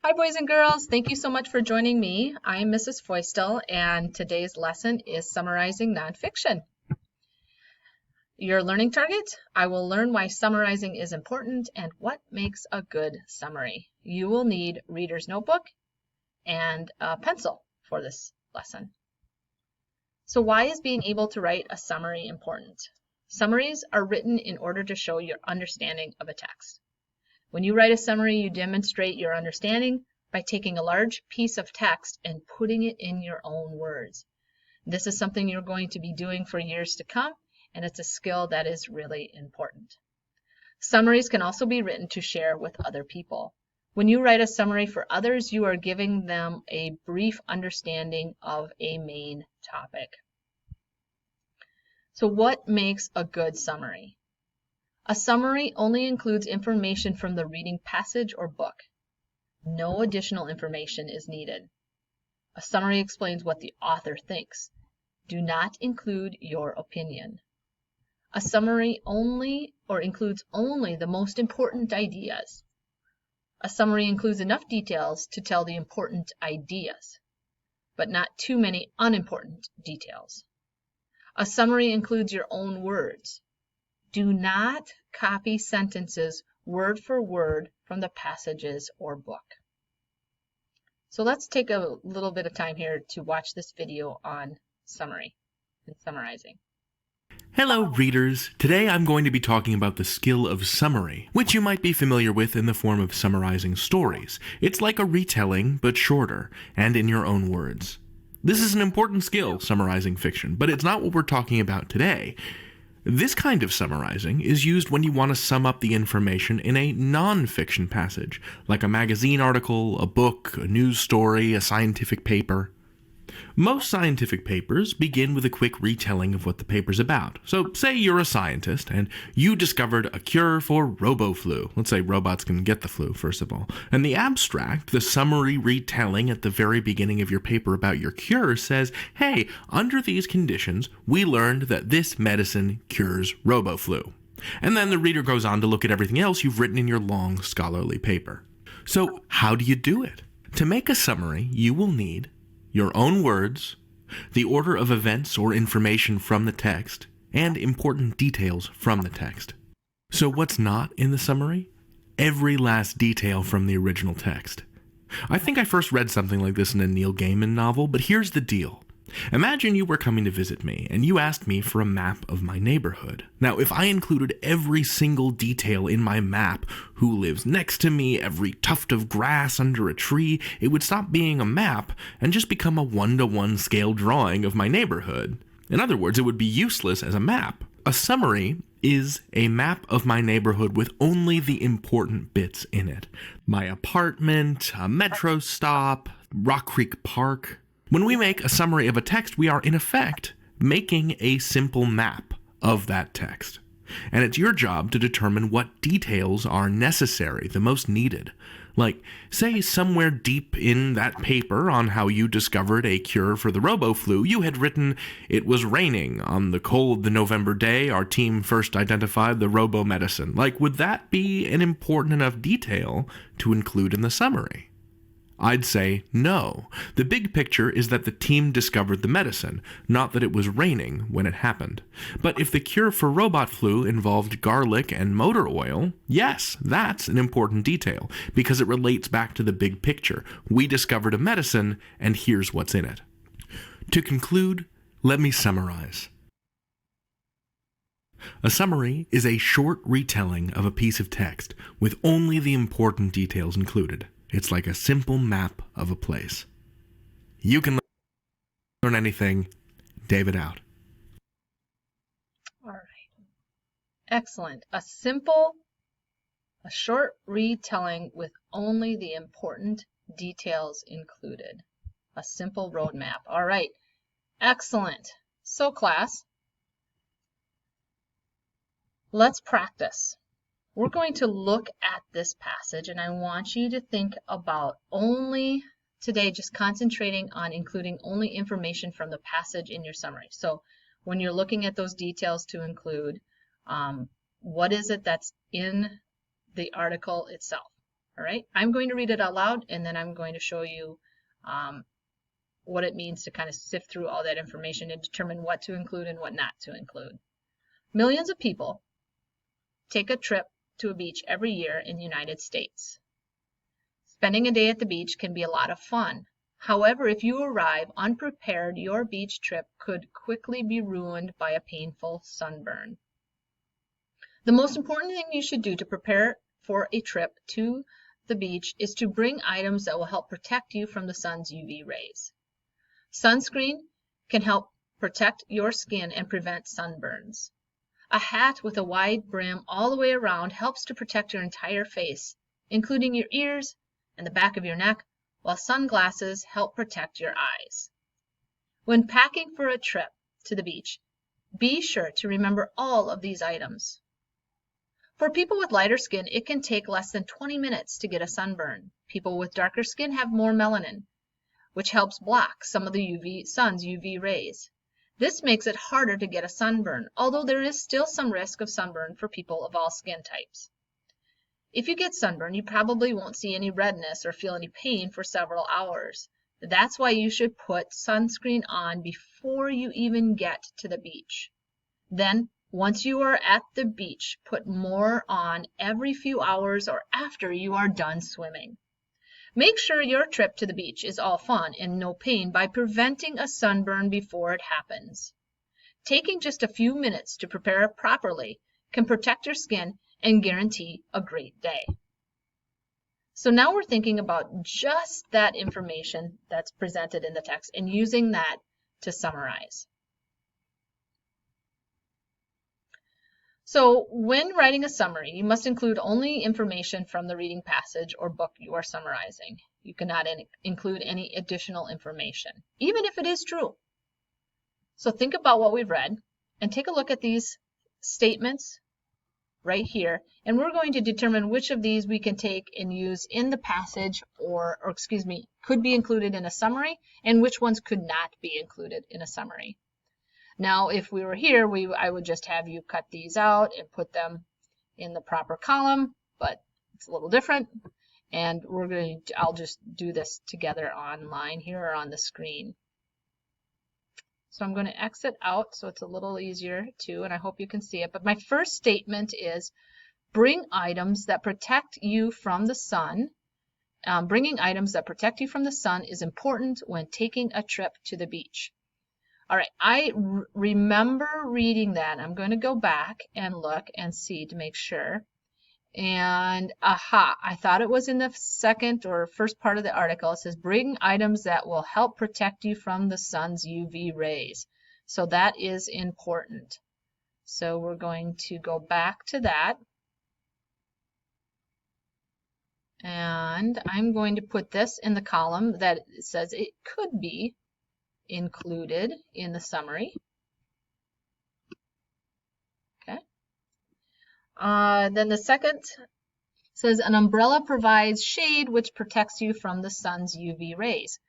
Hi, boys and girls. Thank you so much for joining me. I am Mrs. Feustel, and today's lesson is summarizing nonfiction. Your learning target: I will learn why summarizing is important and what makes a good summary. You will need reader's notebook and a pencil for this lesson. So why is being able to write a summary important? Summaries are written in order to show your understanding of a text. When you write a summary, you demonstrate your understanding by taking a large piece of text and putting it in your own words. This is something you're going to be doing for years to come, and it's a skill that is really important. Summaries can also be written to share with other people. When you write a summary for others, you are giving them a brief understanding of a main topic. So what makes a good summary? A summary only includes information from the reading passage or book. No additional information is needed. A summary explains what the author thinks. Do not include your opinion. A summary only includes only the most important ideas. A summary includes enough details to tell the important ideas, but not too many unimportant details. A summary includes your own words. Do not copy sentences word for word from the passages or book. So let's take a little bit of time here to watch this video on summary and summarizing. Hello readers, today I'm going to be talking about the skill of summary, which you might be familiar with in the form of summarizing stories. It's like a retelling, but shorter, and in your own words. This is an important skill, summarizing fiction, but it's not what we're talking about today. This kind of summarizing is used when you want to sum up the information in a non-fiction passage, like a magazine article, a book, a news story, a scientific paper. Most scientific papers begin with a quick retelling of what the paper's about. So say you're a scientist and you discovered a cure for RoboFlu. Let's say robots can get the flu, first of all. And the abstract, the summary retelling at the very beginning of your paper about your cure says, hey, under these conditions, we learned that this medicine cures RoboFlu. And then the reader goes on to look at everything else you've written in your long scholarly paper. So how do you do it? To make a summary, you will need your own words, the order of events or information from the text, and important details from the text. So what's not in the summary? Every last detail from the original text. I think I first read something like this in a Neil Gaiman novel, but here's the deal. Imagine you were coming to visit me, and you asked me for a map of my neighborhood. Now, if I included every single detail in my map, who lives next to me, every tuft of grass under a tree, it would stop being a map and just become a 1-to-1 scale drawing of my neighborhood. In other words, it would be useless as a map. A summary is a map of my neighborhood with only the important bits in it. My apartment, a metro stop, Rock Creek Park. When we make a summary of a text, we are in effect making a simple map of that text. And it's your job to determine what details are necessary, the most needed. Like, say somewhere deep in that paper on how you discovered a cure for the RoboFlu, you had written, it was raining on the cold November day our team first identified the robo medicine. Like, would that be an important enough detail to include in the summary? I'd say no. The big picture is that the team discovered the medicine, not that it was raining when it happened. But if the cure for robot flu involved garlic and motor oil, yes, that's an important detail, because it relates back to the big picture. We discovered a medicine, and here's what's in it. To conclude, let me summarize. A summary is a short retelling of a piece of text, with only the important details included. It's like a simple map of a place. You can learn anything. David out. All right. Excellent. A short retelling with only the important details included. A simple roadmap. All right. Excellent. So class, let's practice. We're going to look at this passage, and I want you to think about only today just concentrating on including only information from the passage in your summary. So when you're looking at those details to include, what is it that's in the article itself, All right, I'm going to read it out loud, and then I'm going to show you what it means to kind of sift through all that information and determine what to include and what not to include. Millions of people take a trip to a beach every year in the United States. Spending a day at the beach can be a lot of fun. However, if you arrive unprepared, your beach trip could quickly be ruined by a painful sunburn. The most important thing you should do to prepare for a trip to the beach is to bring items that will help protect you from the sun's UV rays. Sunscreen can help protect your skin and prevent sunburns. A hat with a wide brim all the way around helps to protect your entire face, including your ears and the back of your neck, while sunglasses help protect your eyes. When packing for a trip to the beach, be sure to remember all of these items. For people with lighter skin, it can take less than 20 minutes to get a sunburn. People with darker skin have more melanin, which helps block some of the sun's UV rays. This makes it harder to get a sunburn, although there is still some risk of sunburn for people of all skin types. If you get sunburn, you probably won't see any redness or feel any pain for several hours. That's why you should put sunscreen on before you even get to the beach. Then, once you are at the beach, put more on every few hours or after you are done swimming. Make sure your trip to the beach is all fun and no pain by preventing a sunburn before it happens. Taking just a few minutes to prepare properly can protect your skin and guarantee a great day. So now we're thinking about just that information that's presented in the text and using that to summarize. So when writing a summary, you must include only information from the reading passage or book you are summarizing. You cannot include any additional information, even if it is true. So think about what we've read and take a look at these statements right here, and we're going to determine which of these we can take and use in the passage or could be included in a summary, and which ones could not be included in a summary. Now, if we were here, I would just have you cut these out and put them in the proper column, but it's a little different. And I'll just do this together online here or on the screen. So I'm going to exit out so it's a little easier too, and I hope you can see it. But my first statement is bring items that protect you from the sun. Bringing items that protect you from the sun is important when taking a trip to the beach. All right, I remember reading that. I'm going to go back and look and see to make sure. And I thought it was in the second or first part of the article. It says bring items that will help protect you from the sun's UV rays. So that is important. So we're going to go back to that. And I'm going to put this in the column that says it could be included in the summary. Okay. Then the second says an umbrella provides shade which protects you from the sun's UV rays.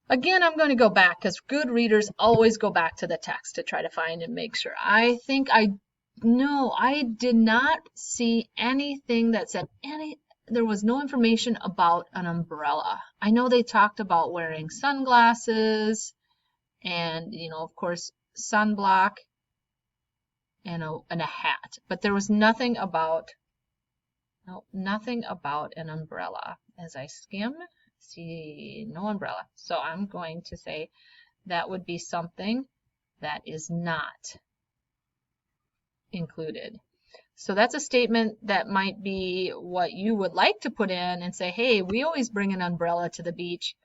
Again, I'm going to go back because good readers always go back to the text to try to find and make sure. I did not see anything that said there was no information about an umbrella. I know they talked about wearing sunglasses and, of course, sunblock and a hat, but there was nothing about an umbrella. As I skim, see no umbrella. So I'm going to say that would be something that is not included. So that's a statement that might be what you would like to put in and say, hey, we always bring an umbrella to the beach,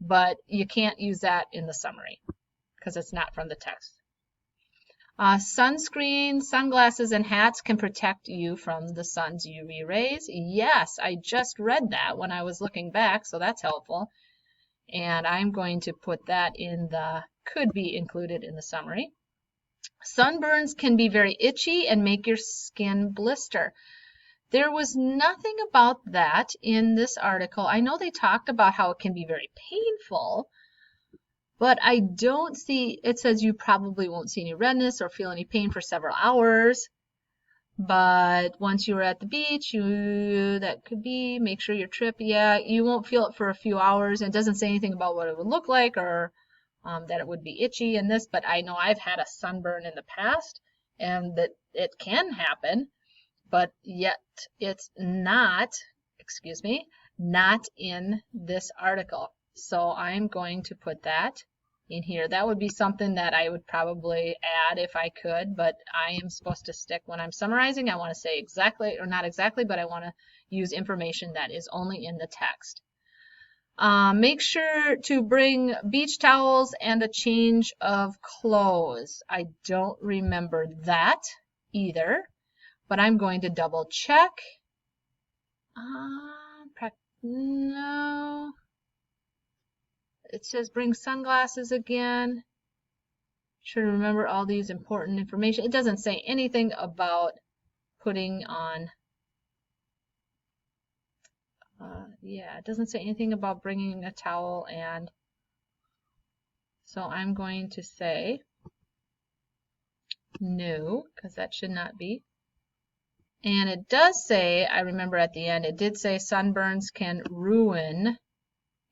but you can't use that in the summary because it's not from the text. Sunscreen, sunglasses, and hats can protect you from the sun's UV rays. Yes, I just read that when I was looking back, so that's helpful. And I'm going to put that in the could be included in the summary. Sunburns can be very itchy and make your skin blister. There was nothing about that in this article. I know they talked about how it can be very painful, but I don't see, it says you probably won't see any redness or feel any pain for several hours. But once you were at the beach, that could be, make sure your trip, yeah, you won't feel it for a few hours. It doesn't say anything about what it would look like or that it would be itchy in this, but I know I've had a sunburn in the past and that it can happen, but yet it's not, excuse me, not in this article. So I'm going to put that in here. That would be something that I would probably add if I could, but I am supposed to stick when I'm summarizing. I want to say exactly, or not exactly, but I want to use information that is only in the text. Make sure to bring beach towels and a change of clothes. I don't remember that either, but I'm going to double check. No. It says bring sunglasses again. Should remember all these important information. It doesn't say anything about putting on, yeah, it doesn't say anything about bringing a towel, and so I'm going to say no, because that should not be. And it does say, I remember at the end, it did say sunburns can ruin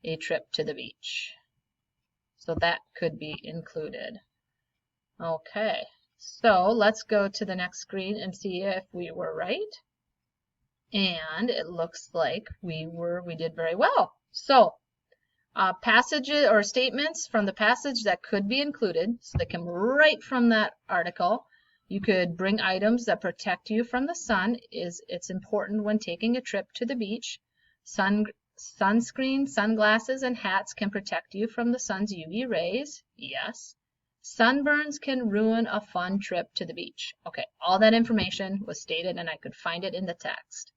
a trip to the beach. So that could be included. Okay, so let's go to the next screen and see if we were right. And it looks like we did very well. So passages or statements from the passage that could be included, so they come right from that article. You could bring items that protect you from the sun. It's important when taking a trip to the beach. Sunscreen, sunglasses, and hats can protect you from the sun's UV rays. Yes. Sunburns can ruin a fun trip to the beach. Okay, all that information was stated and I could find it in the text.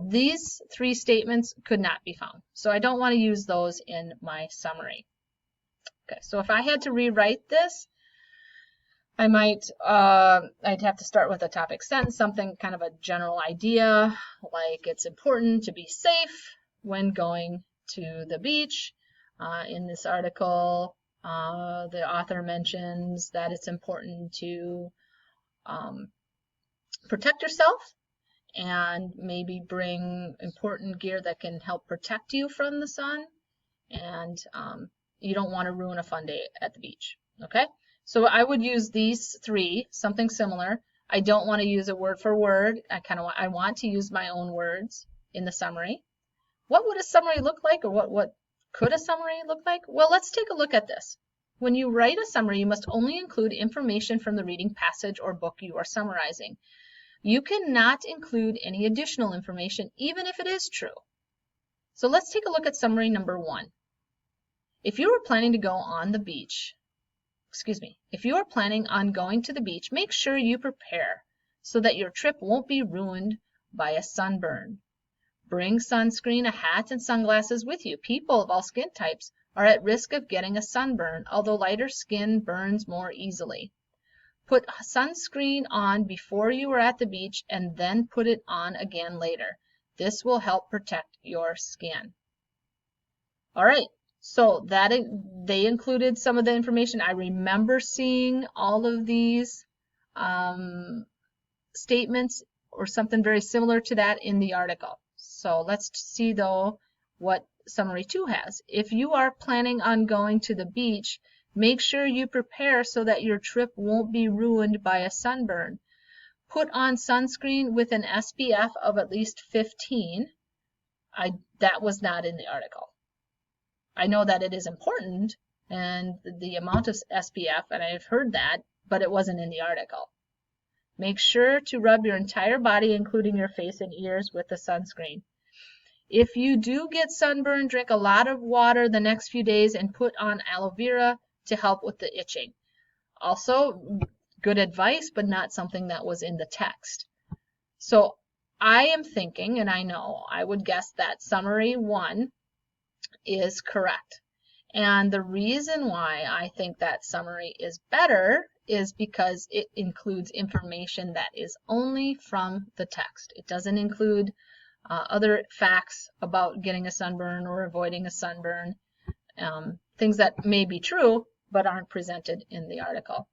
These three statements could not be found, so I don't want to use those in my summary. Okay, so if I had to rewrite this, I might, I'd have to start with a topic sentence, something kind of a general idea, like it's important to be safe when going to the beach. In this article, the author mentions that it's important to protect yourself and maybe bring important gear that can help protect you from the sun, and you don't want to ruin a fun day at the beach. Okay, so I would use these three, something similar. I don't want to use it word for word. I want to use my own words in the summary. What would a summary look like, or what could a summary look like? Well, let's take a look at this. When you write a summary, you must only include information from the reading passage or book you are summarizing. You cannot include any additional information, even if it is true. So let's take a look at summary number 1. If you are planning to go on the beach, if you are planning on going to the beach, make sure you prepare so that your trip won't be ruined by a sunburn. Bring sunscreen, a hat, and sunglasses with you. People of all skin types are at risk of getting a sunburn, although lighter skin burns more easily. Put sunscreen on before you are at the beach and then put it on again later. This will help protect your skin. All right, so they included some of the information. I remember seeing all of these statements or something very similar to that in the article. So let's see though what summary 2 has. If you are planning on going to the beach, make sure you prepare so that your trip won't be ruined by a sunburn. Put on sunscreen with an SPF of at least 15. That was not in the article. I know that it is important and the amount of SPF, and I've heard that, but it wasn't in the article. Make sure to rub your entire body, including your face and ears, with the sunscreen. If you do get sunburn, drink a lot of water the next few days and put on aloe vera to help with the itching. Also, good advice, but not something that was in the text. So I am thinking, and I would guess that summary 1 is correct. And the reason why I think that summary is better is because it includes information that is only from the text. It doesn't include other facts about getting a sunburn or avoiding a sunburn, things that may be true but aren't presented in the article.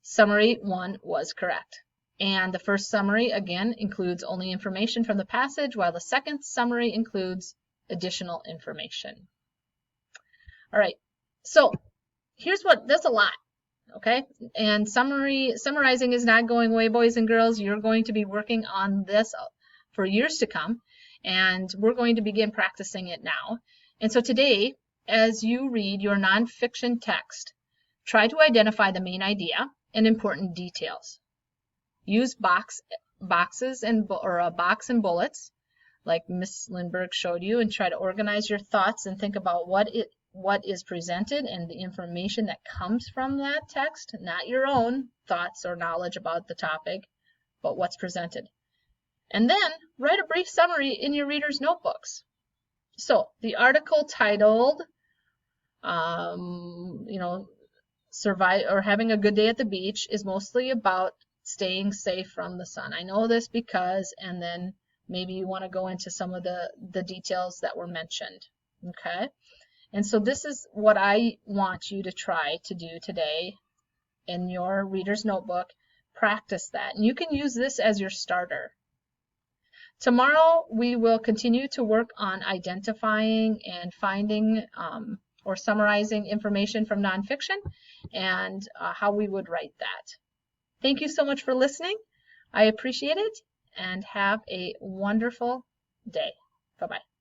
Summary 1 was correct. And the first summary, again, includes only information from the passage, while the second summary includes additional information. All right, so that's a lot, okay? And summarizing is not going away, boys and girls. You're going to be working on this for years to come, and we're going to begin practicing it now. And so today, as you read your nonfiction text, try to identify the main idea and important details. Use boxes and a box and bullets, like Miss Lindbergh showed you, and try to organize your thoughts and think about what is presented and the information that comes from that text, not your own thoughts or knowledge about the topic, but what's presented. And then write a brief summary in your reader's notebooks. So the article titled, survive or having a good day at the beach is mostly about staying safe from the sun. I know this because, and then maybe you want to go into some of the details that were mentioned. Okay. And so this is what I want you to try to do today in your reader's notebook. Practice that. And you can use this as your starter. Tomorrow we will continue to work on identifying and finding or summarizing information from nonfiction and how we would write that. Thank you so much for listening. I appreciate it, and have a wonderful day. Bye-bye.